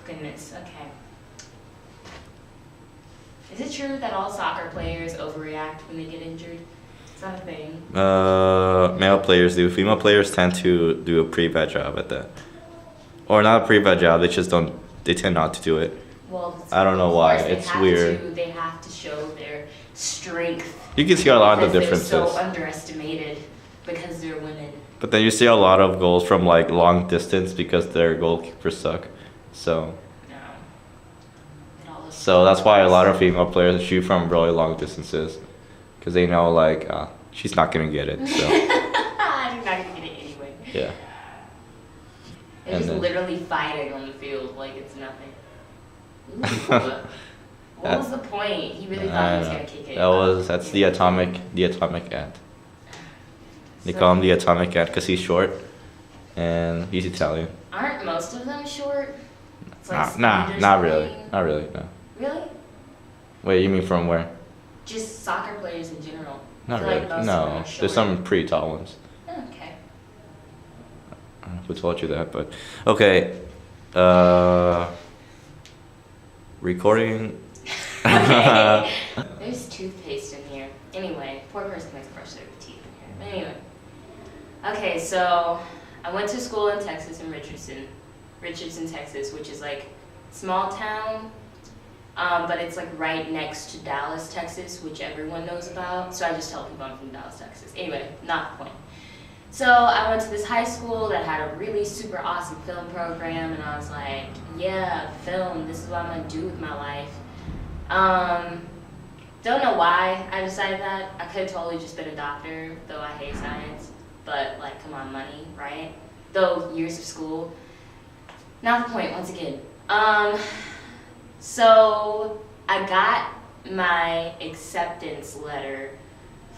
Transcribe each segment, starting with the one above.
goodness. Okay. Is it true that all soccer players overreact when they get injured? Is that a thing? Male players do. Female players tend to do a pretty bad job at that. Or not a pretty bad job, they just don't, they tend not to do it. Well, I don't know of why, course they it's have weird. They have to show their strength. You can see a lot of Because differences. they're so underestimated because they're women. But then you see a lot of goals from like long distance because their goalkeepers suck. So No. It all looks so that's why a lot of female players shoot from really long distances. Because they know like she's not gonna get it. So I'm not gonna get it anyway. yeah. They're And just then- literally fighting on the field like it's nothing. Ooh. What was the point? He really thought he was gonna kick it. That's the atomic ant. They call him the atomic ant because he's short, and he's Italian. Aren't most of them short? It's like Nah, speed or not really, something. not really. No. Really? Wait, you mean from where? Just soccer players in general. I Not feel really. like most of them No, are short. there's some pretty tall ones. Okay. I don't know who told you that, but okay. Recording. Okay. There's toothpaste in here. Anyway, poor person has to brush their teeth in here. Anyway. Okay, so I went to school in Texas in Richardson, Texas, which is like small town, but it's like right next to Dallas, Texas, which everyone knows about. So I just tell people I'm from Dallas, Texas. Anyway, not the point. So I went to this high school that had a really super awesome film program, and I was like, yeah, film, this is what I'm gonna do with my life. Don't know why I decided that. I could have totally just been a doctor, though I hate science. But like, come on, money, right? Though years of school. Not the point, once again. So I got my acceptance letter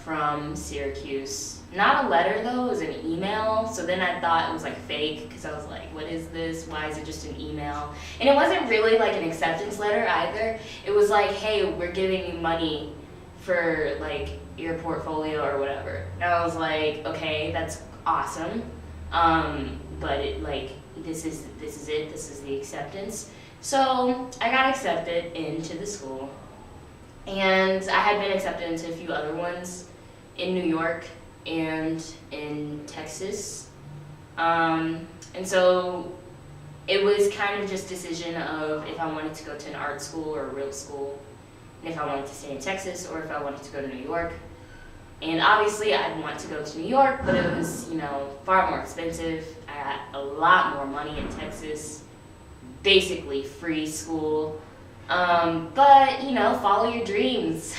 from Syracuse. Not a letter though, it was an email. So then I thought it was like fake because I was like, what is this? Why is it just an email? And it wasn't really like an acceptance letter either. It was like, hey, we're giving you money for like your portfolio or whatever. And I was like, okay, that's awesome. But it like this is the acceptance. So I got accepted into the school. And I had been accepted into a few other ones in New York and in Texas. And so it was kind of just decision of if I wanted to go to an art school or a real school, and if I wanted to stay in Texas or if I wanted to go to New York. And obviously I'd want to go to New York, but it was, far more expensive. I had a lot more money in Texas, basically free school. But, follow your dreams.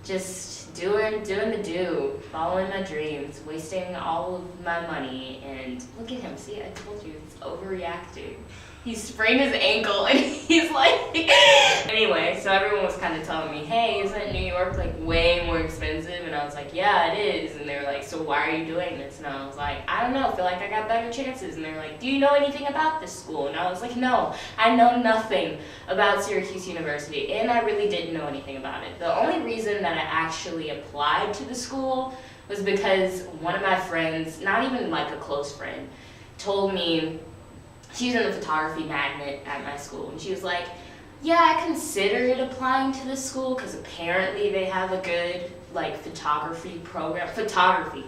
Just doing the following my dreams, wasting all of my money, and look at him, see, I told you, he's overreacting. He sprained his ankle, and he's like, anyway, so everyone was kind of telling me, hey, isn't New York, like, way more expensive? And I was like, yeah, it is, and they were like, so why are you doing this? And I was like, I don't know, I feel like I got better chances, and they were like, do you know anything about this school? And I was like, no, I know nothing about Syracuse University, and I really didn't know anything about it. The only reason that I actually applied to the school was because one of my friends, not even like a close friend, told me, she was in the photography magnet at my school, and she was like, yeah, I considered applying to this school because apparently they have a good like photography program, photography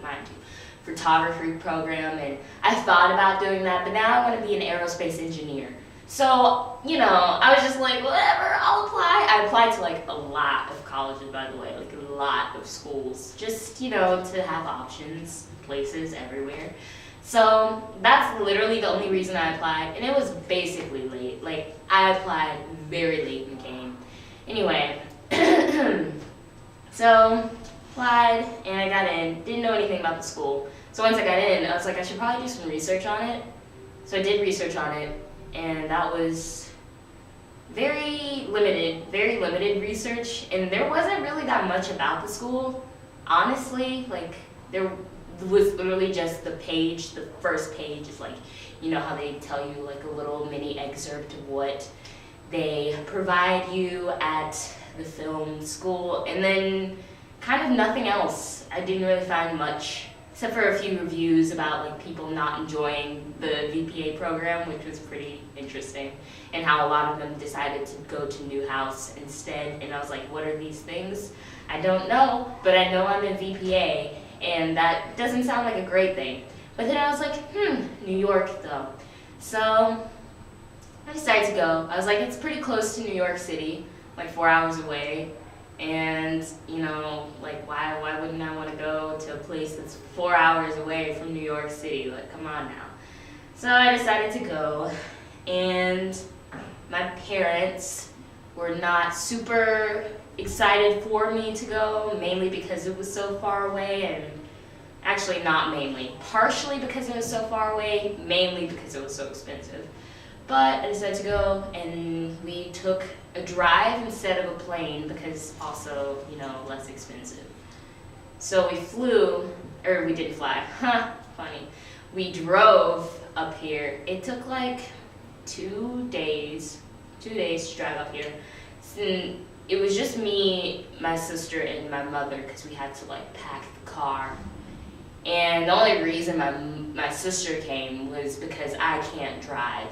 program, and I thought about doing that, but now I want to be an aerospace engineer. So, I was just like, whatever, I'll apply. I applied to like a lot of colleges, by the way, like a lot of schools, just, to have options, places everywhere. So that's literally the only reason I applied, and it was basically late. Like, I applied very late in the game. Anyway, so applied, and I got in. Didn't know anything about the school. So once I got in, I was like, I should probably do some research on it. So I did research on it, and that was very limited research, and there wasn't really that much about the school, honestly. Like, there was literally just the first page is like, how they tell you like a little mini excerpt of what they provide you at the film school, and then kind of nothing else. I didn't really find much except for a few reviews about like people not enjoying the VPA program, which was pretty interesting, and how a lot of them decided to go to Newhouse instead. And I was like, what are these things? I don't know, but I know I'm in VPA, and that doesn't sound like a great thing. But then I was like, New York though. So I decided to go. I was like, it's pretty close to New York City, like 4 hours away. And, you know, like, why wouldn't I want to go to a place that's 4 hours away from New York City? Like, come on now. So I decided to go, and my parents were not super excited for me to go, mainly because it was so far away, and actually not mainly. Partially because it was so far away, mainly because it was so expensive. But I decided to go, and we took a drive instead of a plane because also, you know, less expensive. So we flew, or we didn't fly, funny. We drove up here. It took like 2 days to drive up here. And it was just me, my sister, and my mother because we had to like pack the car. And the only reason my sister came was because I can't drive.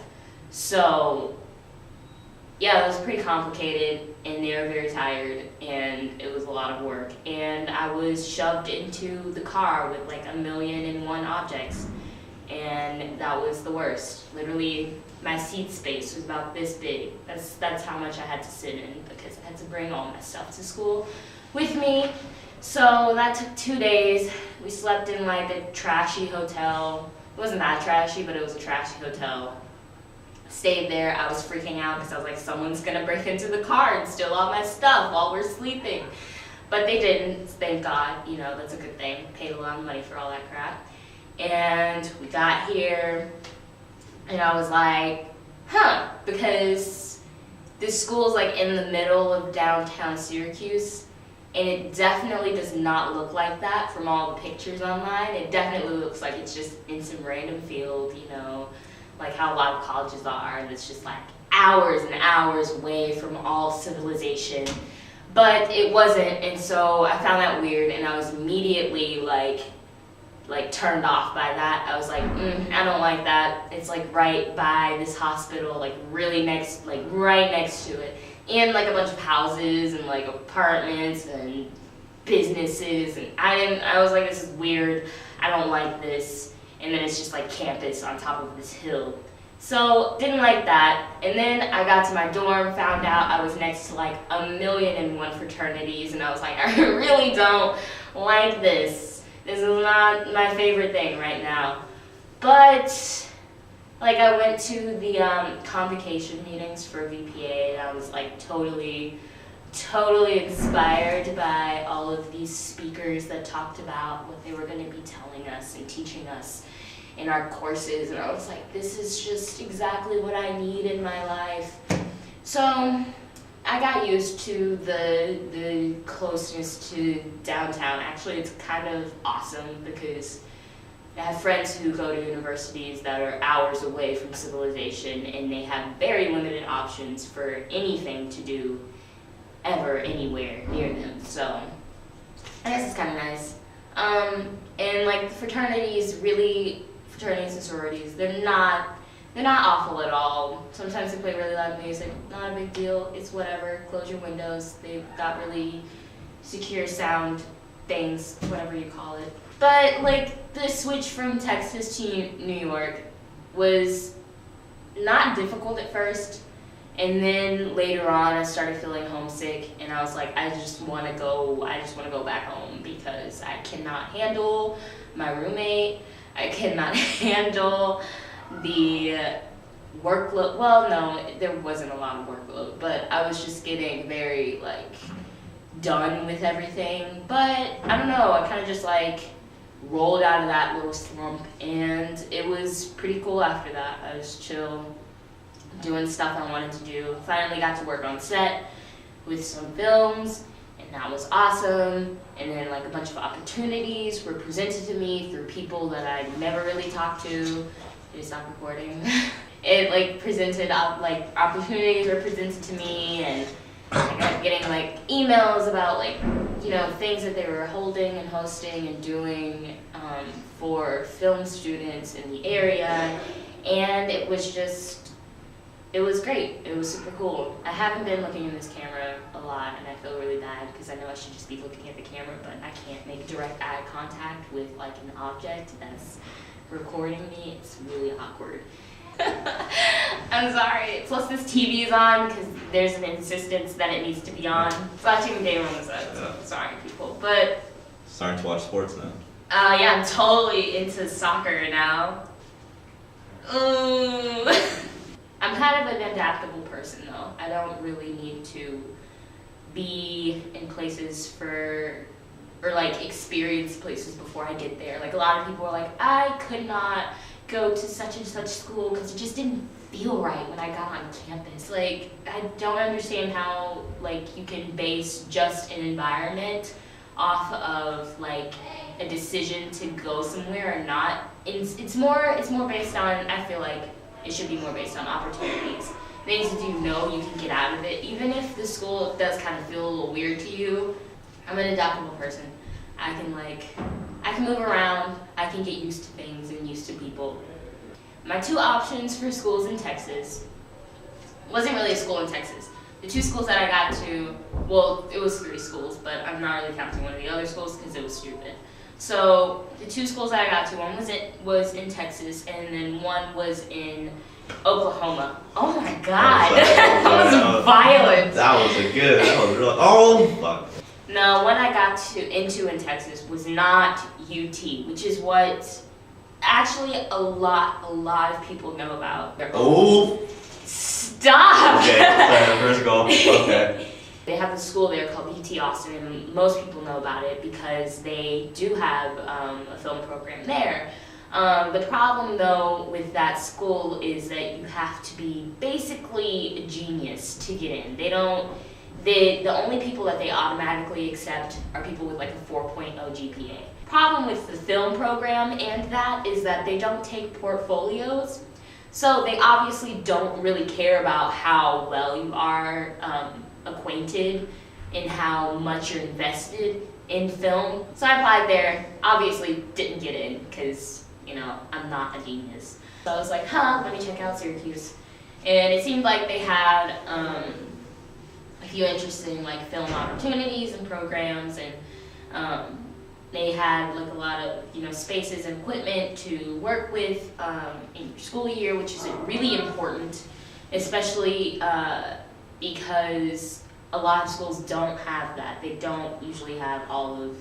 So, yeah, it was pretty complicated, and they were very tired, and it was a lot of work. And I was shoved into the car with like 1,000,001 objects, and that was the worst. Literally, my seat space was about this big. That's how much I had to sit in because I had to bring all my stuff to school with me. So that took 2 days. We slept in like a trashy hotel. It wasn't that trashy, but it was a trashy hotel. Stayed there. I was freaking out because I was like, someone's gonna break into the car and steal all my stuff while we're sleeping. But they didn't, thank God. You know, that's a good thing. Paid a lot of money for all that crap. And we got here, and I was like, because this school's like in the middle of downtown Syracuse, and it definitely does not look like that from all the pictures online. It definitely looks like it's just in some random field, you know, like how a lot of colleges are, and it's just like hours and hours away from all civilization. But it wasn't, and so I found that weird, and I was immediately like turned off by that. I was like, I don't like that. It's like right by this hospital, like really next, like right next to it. And like a bunch of houses and like apartments and businesses, and I was like, this is weird. I don't like this. And then it's just like campus on top of this hill. So didn't like that. And then I got to my dorm, found out I was next to like 1,000,001 fraternities, and I was like, I really don't like this. This is not my favorite thing right now. But like I went to the convocation meetings for VPA, and I was like totally inspired by all of these speakers that talked about what they were going to be telling us and teaching us in our courses, and I was like, this is just exactly what I need in my life. So I got used to the closeness to downtown. Actually, it's kind of awesome because I have friends who go to universities that are hours away from civilization, and they have very limited options for anything to do ever anywhere near them. So I guess it's kind of nice. And like fraternities and sororities, they're not awful at all. Sometimes they play really loud music, not a big deal. It's whatever. Close your windows. They've got really secure sound things, whatever you call it. But like the switch from Texas to New York was not difficult at first, and then later on I started feeling homesick, and I was like, I just want to go back home because I cannot handle my roommate. I cannot handle the workload. Well, no, there wasn't a lot of workload, but I was just getting very like done with everything. But I don't know, I kind of just like rolled out of that little slump, and it was pretty cool after that. I was chill, doing stuff I wanted to do. Finally got to work on set with some films, and that was awesome. And then like a bunch of opportunities were presented to me through people that I'd never really talked to. Did it stop recording? It like presented like opportunities were presented to me, and I kept getting like emails about like things that they were holding and hosting and doing for film students in the area, and it was great. It was super cool. I haven't been looking in this camera a lot, and I feel really bad because I know I should just be looking at the camera, but I can't make direct eye contact with like an object that's recording me. It's really awkward. I'm sorry. Plus this TV is on because there's an insistence that it needs to be on. It's watching the game on the side, so sorry people. But Starting to watch sports now. yeah, I'm totally into soccer now. Ooh. I'm kind of an adaptable person though. I don't really need to be in places or like experience places before I get there. Like a lot of people are like, I could not go to such and such school because it just didn't feel right when I got on campus. Like, I don't understand how like you can base just an environment off of like a decision to go somewhere or not. It's more based on, I feel like it should be more based on opportunities. Things that you know you can get out of it. Even if the school does kind of feel a little weird to you, I'm an adaptable person. I can move around, I can get used to things and used to people. My two options for schools in Texas wasn't really a school in Texas. The two schools that I got to, well, it was 3 schools, but I'm not really counting one of the other schools because it was stupid. So the 2 schools that I got to, one was in Texas, and then one was in Oklahoma. Oh my God, that was violent. That was real. Oh fuck. No, one I got into in Texas was not UT, which is what actually a lot of people know about. Oh. Stop. Okay, sorry, first goal. Okay. They have a school there called UT Austin, and most people know about it because they do have a film program there. The problem though with that school is that you have to be basically a genius to get in. The only people that they automatically accept are people with like a 4.0 GPA. Problem with the film program and that is that they don't take portfolios. So they obviously don't really care about how well you are acquainted and how much you're invested in film. So I applied there, obviously didn't get in because, I'm not a genius. So I was like, let me check out Syracuse. And it seemed like they had a few interesting like film opportunities and programs, and they had like a lot of spaces and equipment to work with in your school year, which is really important, especially because a lot of schools don't have that. They don't usually have all of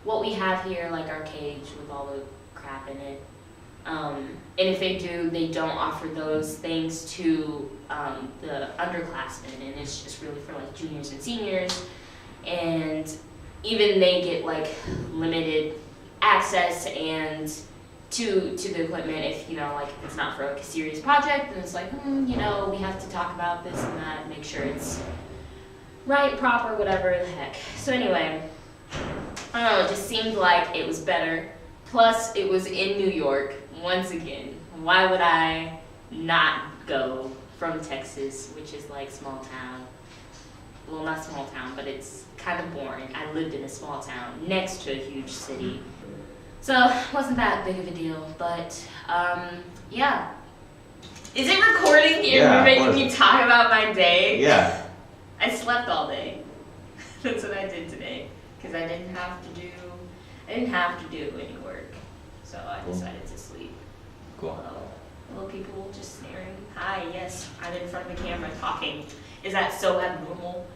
what we have here, like our cage with all the crap in it. And if they do, they don't offer those things to the underclassmen, and it's just really for like juniors and seniors. And even they get like limited access and to the equipment if like if it's not for like a serious project, then it's like we have to talk about this and that, make sure it's right, proper, whatever the heck. So anyway, I don't know, it just seemed like it was better. Plus, it was in New York, once again. Why would I not go from Texas, which is like small town? Well, not small town, but it's kind of boring. I lived in a small town next to a huge city. So, it wasn't that big of a deal, but yeah. Is it recording here? Yeah, You're making me talk about my day? Yeah. I slept all day. That's what I did today, because I didn't have to do any work, so I decided to sleep. Cool. Hello people just staring. Hi, yes, I'm in front of the camera talking. Is that so abnormal?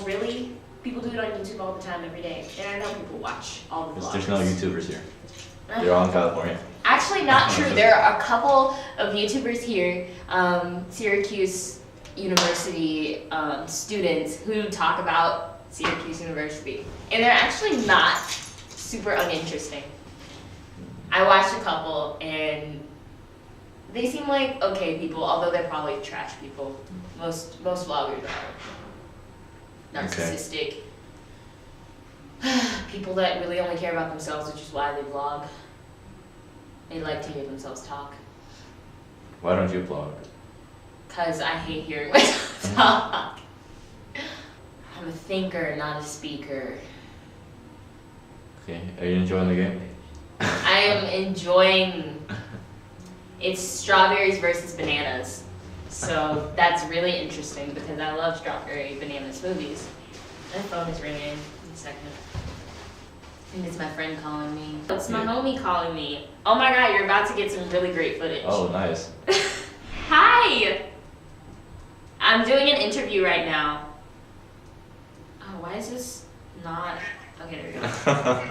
Really? People do it on YouTube all the time, every day, and I know people watch all the vlogs. There's no YouTubers here. They're all in California. Actually, not true. There are a couple of YouTubers here, Syracuse University students who talk about Syracuse University, and they're actually not super uninteresting. I watched a couple, and they seem like okay people, although they're probably trash people. Most vloggers are narcissistic people that really only care about themselves, which is why they vlog. They like to hear themselves talk. Why don't you vlog? Because I hate hearing myself talk. I'm a thinker, not a speaker. Okay, are you enjoying the game? I am enjoying. It's strawberries versus bananas. So that's really interesting because I love strawberry banana smoothies. My phone is ringing. In a second. I think it's my friend calling me. It's my homie calling me. Oh my god, you're about to get some really great footage. Oh, nice. Hi! I'm doing an interview right now. Oh, why is this not... Okay, there we go.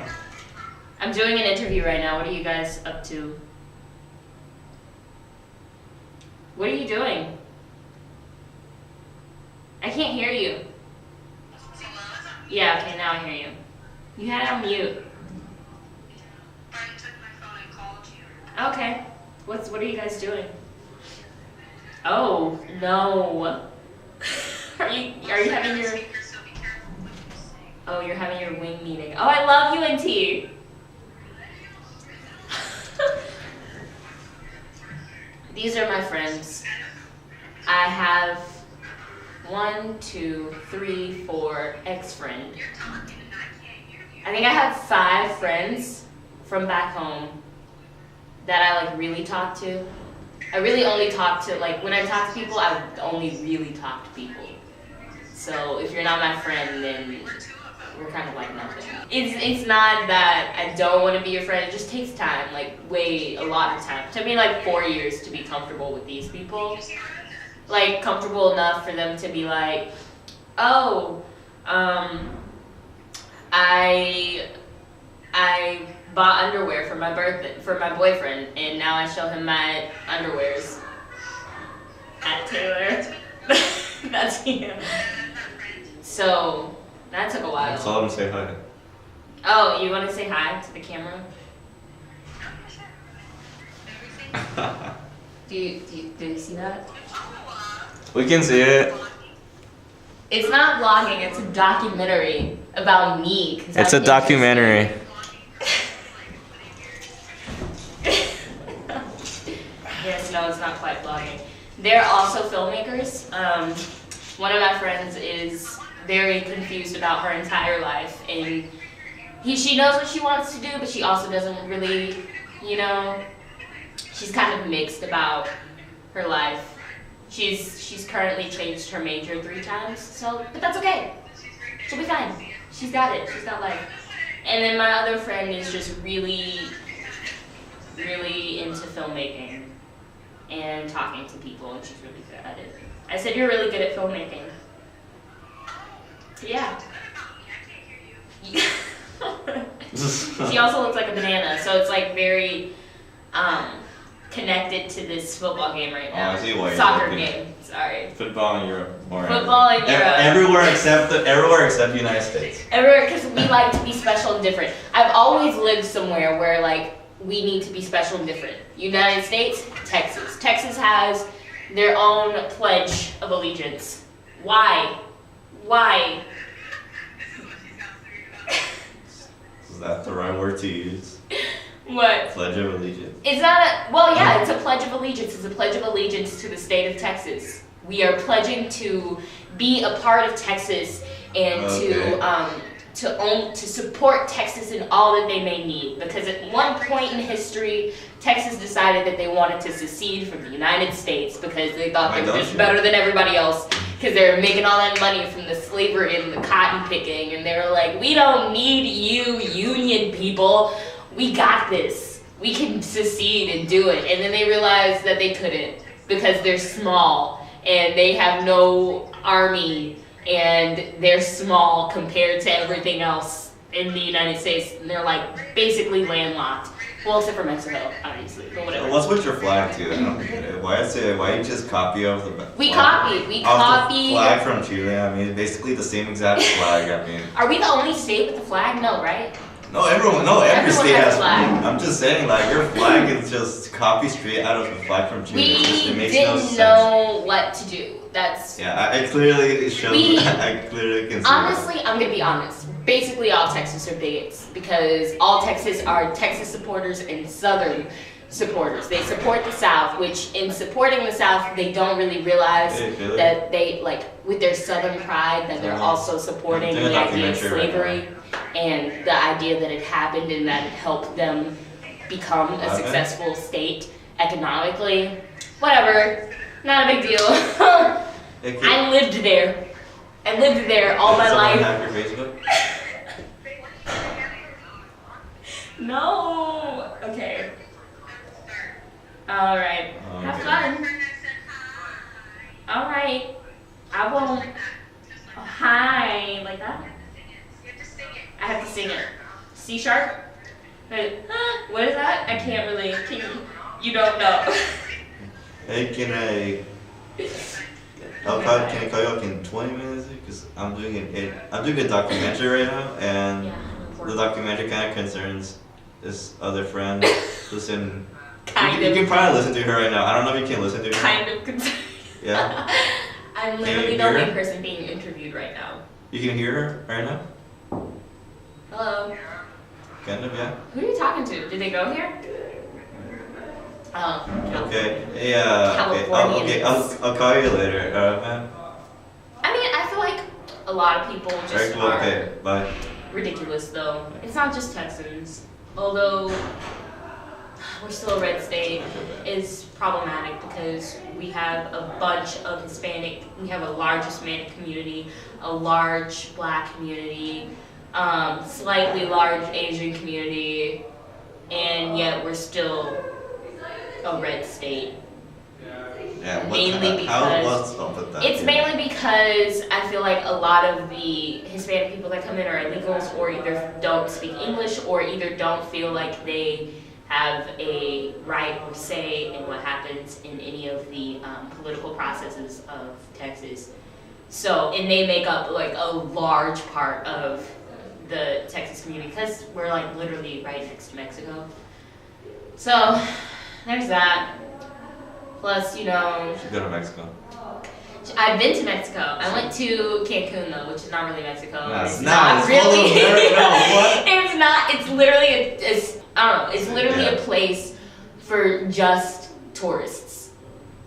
I'm doing an interview right now. What are you guys up to? What are you doing? I can't hear you. Yeah, okay, now I hear you. You had it on mute. I took my phone and called you. Okay. What are you guys doing? Oh, no. Are you having your... So be careful what you say. Oh, you're having your wing meeting. Oh, I love UNT. These are my friends. I have 1, 2, 3, 4 ex-friend. You're talking and I can't hear you. I think I have 5 friends from back home that I like really talk to. I really only talk to, like, when I talk to people, I only really talk to people. So if you're not my friend, then we're kind of like nothing. It's not that I don't want to be your friend. It just takes time, like a lot of time. It took me like 4 years to be comfortable with these people. Like comfortable enough for them to be like, oh, I bought underwear for my birthday for my boyfriend, and now I show him my underwears. At Taylor. That's you. So that took a while. Call him and say hi. Oh, you want to say hi to the camera? Do you see that? We can see it. It's not vlogging. It's a documentary about me. 'Cause It's I'm a documentary. Yes, no, it's not quite vlogging. They're also filmmakers. One of my friends is very confused about her entire life, and she knows what she wants to do, but she also doesn't really, she's kind of mixed about her life. She's currently changed her major 3 times, but that's okay. She'll be fine. She's got it. She's got life. And then my other friend is just really, really into filmmaking and talking to people, and she's really good at it. I said, you're really good at filmmaking. Yeah. She also looks like a banana, so it's like very connected to this football game right now. Oh, I see why you're Soccer looking. game. Sorry. Football in Europe. Football in Europe. Everywhere except the United States. Everywhere, because we like to be special and different. I've always lived somewhere where like we need to be special and different. United States, Texas. Texas has their own pledge of allegiance. Why? Why? Is that the right word to use? What? Pledge of Allegiance. It's not yeah, it's a pledge of allegiance. It's a pledge of allegiance to the state of Texas. We are pledging to be a part of Texas and to support Texas in all that they may need. Because at one point in history, Texas decided that they wanted to secede from the United States because they thought they were just better than everybody else because they were making all that money from the slavery and the cotton picking, and they were like, we don't need you, union people. We got this. We can secede and do it. And then they realized that they couldn't because they're small and they have no army and they're small compared to everything else in the United States. And they're like basically landlocked. Well, except for Mexico, obviously, but whatever. What's with your flag too? I don't get it. Why you just copy of the We copied copied. flag from Chile. I mean, basically the same exact flag. I mean, Are we the only state with the flag? No, right? every Everyone state has has a flag. I'm just saying, like, your flag is just copy straight out of the flag from Chile. We It makes didn't no sense. know what to do. That's Yeah, I clearly shows. We- I clearly can see. honestly, I'm gonna be honest. Basically, all Texas are bigots because all Texas are Texas supporters and Southern supporters. They support the South, which in supporting the South, they don't really realize Really? that they, like, with their Southern pride, that they're also supporting Doing a the idea of documentary right slavery and the idea that it happened and that it helped them become a Okay. successful state economically. Whatever, not a big deal. Hey, kid, I lived there. I lived there all my does someone life. have your Facebook? No. Okay. All right. Have Okay. fun. All right. I won't. Oh, hi, like that. I have to sing it. C sharp. Wait, what is that? I can't really. Can you? You don't know. Hey, can I call you like in 20 minutes? Because I'm doing a documentary right now, and the documentary kind of concerns this other friend who's in. You can probably listen to her right now. I don't know if you can listen to her. Kind of concerned. Yeah. I'm Can literally you the hear only her? person being interviewed right now. You can hear her right now? Hello. Kind of, yeah. Who are you talking to? Did they go here? Oh. No. Okay. Yeah. Okay. Californians. I'll call you later. Man. I mean, I feel like a lot of people Very just cool. are Okay. Bye. ridiculous, though. It's not just Texans. Although we're still a red state, is problematic because we have a bunch of Hispanic. We have a large Hispanic community, a large Black community, slightly large Asian community, and yet we're still a red state. Yeah. Mainly what's up with that? It's yeah. mainly because I feel like a lot of the Hispanic people that come in are illegals or either don't speak English or either don't feel like they have a right or say in what happens in any of the political processes of Texas. So, and they make up like a large part of the Texas community because we're like literally right next to Mexico. So, there's that. Plus, you know, You should go to Mexico. I've been to Mexico. I went to Cancun though, which is not really Mexico. No, It's it's not not. It's really. full of America. What? It's not. It's literally I don't know. It's literally Yeah. a place for just tourists.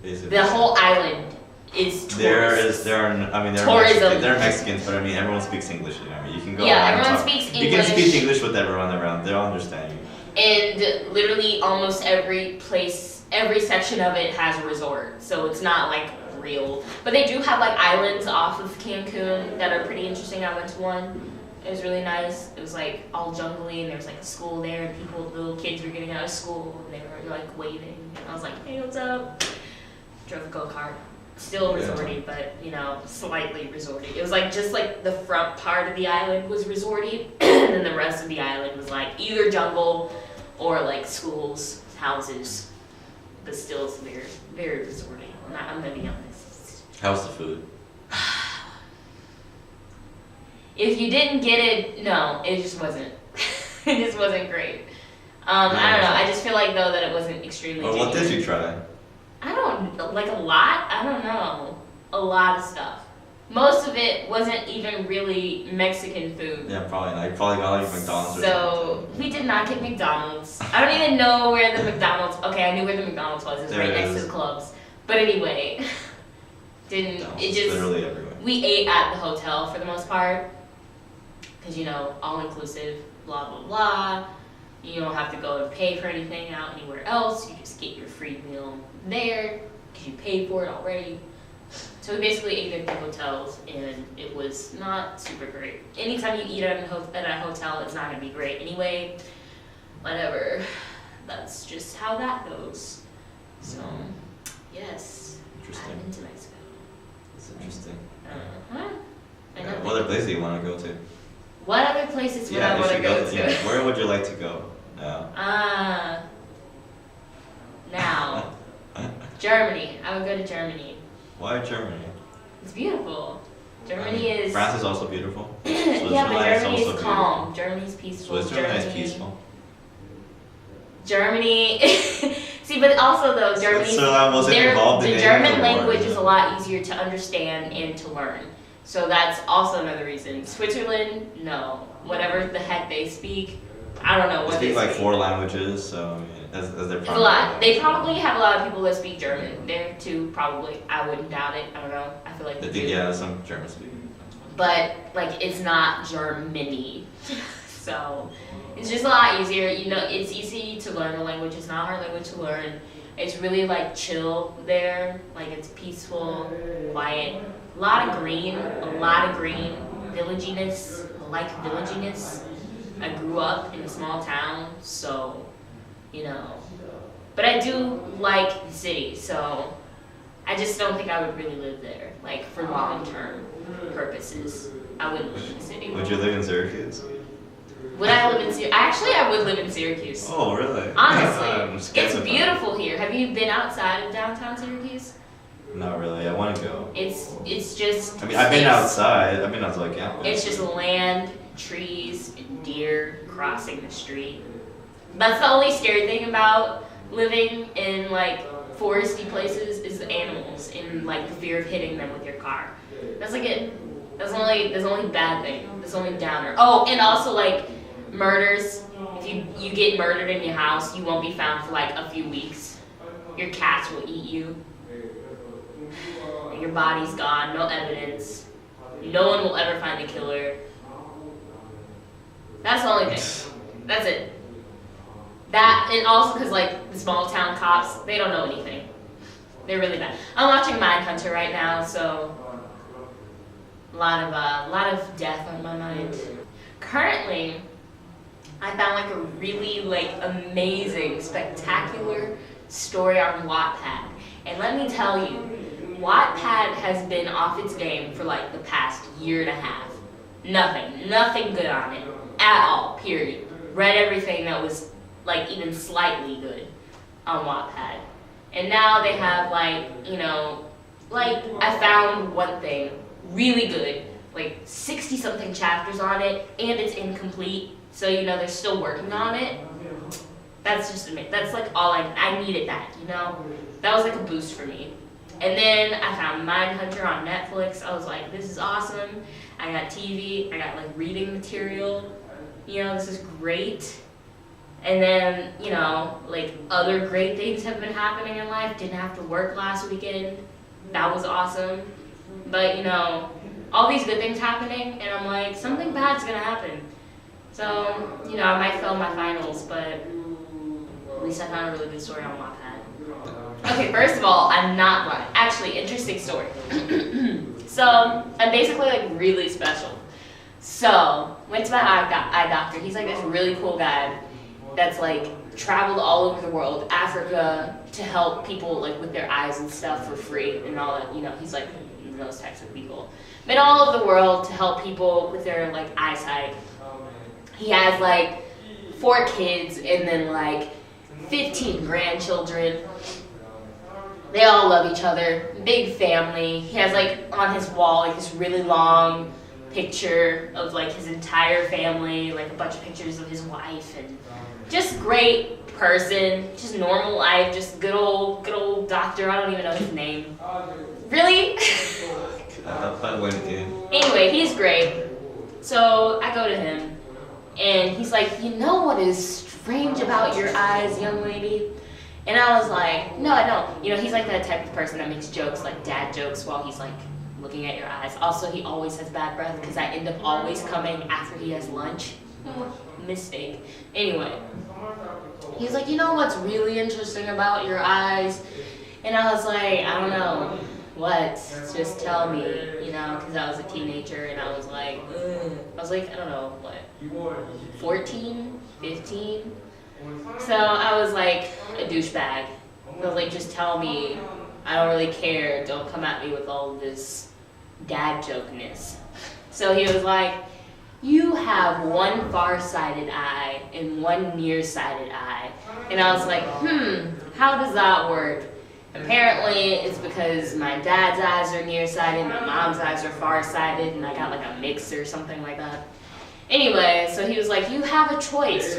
Basically. The whole island is tourists. There are Tourism. They're Mexicans, but I mean everyone speaks English. You know, I mean you can go. Yeah, around and everyone talk. speaks You can English. speak English with everyone around. They'll understand you. And literally almost every place, every section of it has a resort. So it's not like real. But they do have like islands off of Cancun that are pretty interesting. I went to one. It was really nice. It was like all jungly and there was like a school there and people, little kids were getting out of school and they were like waving. And I was like, hey, what's up? Drove a go-kart. Still Yeah. resorty, but you know, slightly resorty. It was like just like the front part of the island was resorty and then the rest of the island was like either jungle or like schools, houses. But still it's very, very resorty. I'm gonna be honest. How's the food? If you didn't get it, no, it just wasn't. It just wasn't great. I don't know. I just feel like though that it wasn't extremely. Well, what did genuine. you try? I don't like a lot. I don't know. A lot of stuff. Most of it wasn't even really Mexican food. Yeah, probably not. You probably got like McDonald's or So we did not get McDonald's. I don't even know where the McDonald's. Okay, I knew where the McDonald's was. It was There right it next to is. the clubs. But anyway, didn't something. it It's just? literally everywhere. We ate at the hotel for the most part, because you know, all inclusive, blah blah blah. You don't have to go and pay for anything out anywhere else. You just get your free meal there because you paid for it already. So we basically ate at the hotels, and it was not super great. Anytime you eat at a hotel, it's not gonna be great anyway. Whatever. That's just how that goes. So, yes, Interesting. I've been to Mexico. It's interesting. Uh-huh. I know. What other place do you want to go to? What other places would Yeah, I you want to should go to? Yeah. Where would you like to go? Now. Now, Germany. I would go to Germany. Why Germany? It's beautiful. Germany I mean, is. France is also beautiful. Yeah, but Germany also is calm. Germany's peaceful. Switzerland is peaceful. Germany. See, but also though, Germany. Switzerland wasn't involved in The any German of the war, language is is it? a lot easier to understand and to learn. So that's also another reason. Switzerland, no. Whatever the heck they speak, I don't know They what speak they like 4 languages, so I mean, as their It's a lot. They probably have a lot of people that speak German there too. Probably, I wouldn't doubt it. I don't know. I feel like I think yeah, some German speaking. But like it's not Germany, so it's just a lot easier. You know, it's easy to learn a language. It's not a hard language to learn. It's really like chill there. Like it's peaceful, quiet. A lot of green. Villaginess. I like villaginess. I grew up in a small town, so you know. But I do like the city, so I just don't think I would really live there, like for long-term purposes. I wouldn't live in the city. Would you live in Syracuse? Would I live in Syracuse? Actually, I would live in Syracuse. Oh, really? Honestly, it's beautiful here. Have you been outside of downtown Syracuse? Not really. I want to go. It's just. I mean, I've been outside. I've been out to like campus. It's just land, trees, and deer crossing the street. That's the only scary thing about living in like foresty places is the animals and like the fear of hitting them with your car. That's like it. That's the only bad thing. That's the only downer. Oh, and also like murders. If you get murdered in your house, you won't be found for like a few weeks. Your cats will eat you. Your body's gone, no evidence. No one will ever find the killer. That's the only thing. That's it. That, and also because like the small town cops, they don't know anything. They're really bad. I'm watching Mindhunter right now, so a lot of death on my mind. Currently, I found like a really like amazing, spectacular story on Wattpad, and let me tell you, Wattpad has been off its game for like the past year and a half. Nothing good on it at all. Period. Read everything that was like even slightly good on Wattpad. And now they have like, you know, like I found one thing really good, like 60 something chapters on it, and it's incomplete. So, you know, they're still working on it. That's just amazing. That's like all I needed that, you know? That was like a boost for me. And then I found Mindhunter on Netflix. I was like, this is awesome. I got TV, I got like reading material. You know, this is great. And then, you know, like other great things have been happening in life. Didn't have to work last weekend. That was awesome. But, you know, all these good things happening, and I'm like, something bad's gonna happen. So, you know, I might fail my finals, but at least I found a really good story on Wattpad. Okay, first of all, I'm not blind. Actually, interesting story. So, I'm basically like really special. So, went to my eye doctor. He's like this really cool guy that's like traveled all over the world, Africa, to help people like with their eyes and stuff for free and all that. You know, he's like those types of people. Been all over the world to help people with their like eyesight. He has like 4 kids and then like 15 grandchildren. They all love each other. Big family. He has like on his wall like this really long picture of like his entire family, like a bunch of pictures of his wife, and just great person, just normal life, just good old doctor. I don't even know his name. Really? Anyway, he's great. So I go to him, and he's like, you know what is strange about your eyes, young lady? And I was like, no, I don't. You know, he's like that type of person that makes jokes, like dad jokes, while he's like looking at your eyes. Also, he always has bad breath because I end up always coming after he has lunch. Mistake. Anyway, he's like, you know what's really interesting about your eyes? And I was like, I don't know. What? Just tell me, you know, because I was a teenager and I was like, ugh. I was like, I don't know, what, 14, 15? So I was like a douchebag. I was like, just tell me, I don't really care, don't come at me with all this dad jokeness. So he was like, you have one far-sighted eye and one near-sighted eye. And I was like, how does that work? Apparently, it's because my dad's eyes are nearsighted, my mom's eyes are farsighted, and I got like a mix or something like that. Anyway, so he was like, you have a choice.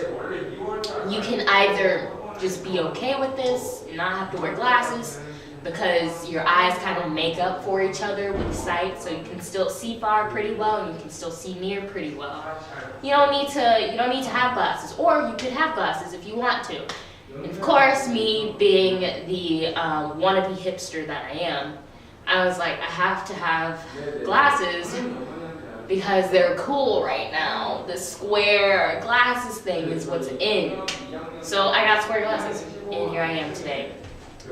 You can either just be okay with this and not have to wear glasses because your eyes kind of make up for each other with sight, so you can still see far pretty well and you can still see near pretty well. You don't need to have glasses, or you could have glasses if you want to. And of course, me being the wannabe hipster that I am, I was like, I have to have glasses because they're cool right now. The square glasses thing is what's in. So I got square glasses, and here I am today.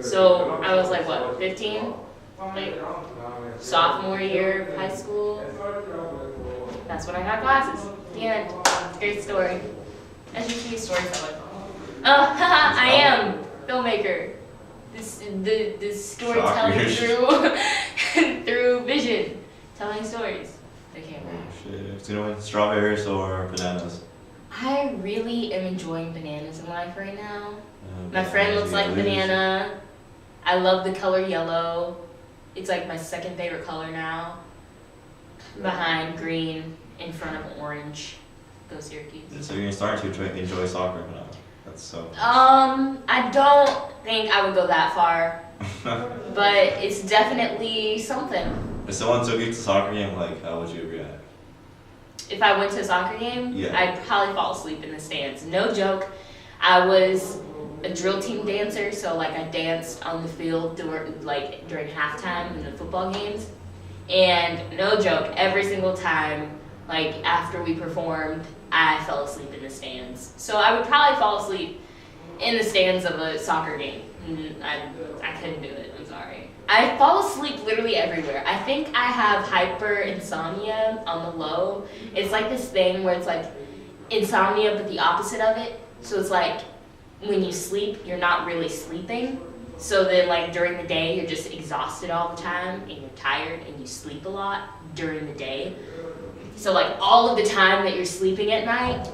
So I was like, what, 15? Like sophomore year of high school. That's when I got glasses. The end. Great story. As you see, stories that like, oh, haha, I am filmmaker. This storytelling through vision, telling stories. The camera. Shit. Do you know what? Strawberries or bananas? I really am enjoying bananas in life right now. My friend looks like banana. I love the color yellow. It's like my second favorite color now. Behind green, in front of orange. Go Syracuse. So you're starting to enjoy soccer now. That's so. I don't think I would go that far, but it's definitely something. If someone took you to a soccer game, like, how would you react? If I went to a soccer game, yeah. I'd probably fall asleep in the stands. No joke. I was a drill team dancer, so like I danced on the field during halftime in the football games. And no joke, every single time, like after we performed, I fell asleep in the stands. So I would probably fall asleep in the stands of a soccer game. I couldn't do it, I'm sorry. I fall asleep literally everywhere. I think I have hyper insomnia on the low. It's like this thing where it's like insomnia but the opposite of it. So it's like when you sleep, you're not really sleeping. So then like during the day, you're just exhausted all the time and you're tired and you sleep a lot during the day. So like all of the time that you're sleeping at night,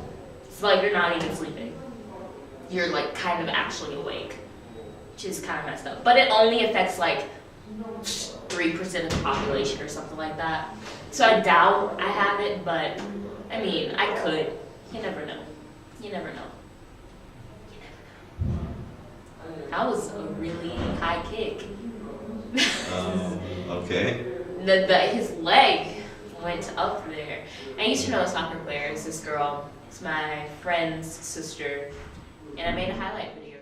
it's like you're not even sleeping. You're like kind of actually awake, which is kind of messed up. But it only affects like 3% of the population or something like that. So I doubt I have it, but I mean, I could. You never know. You never know. That was a really high kick. Okay. His leg went up there. I used to know a soccer player. It's this girl. It's my friend's sister. And I made a highlight video.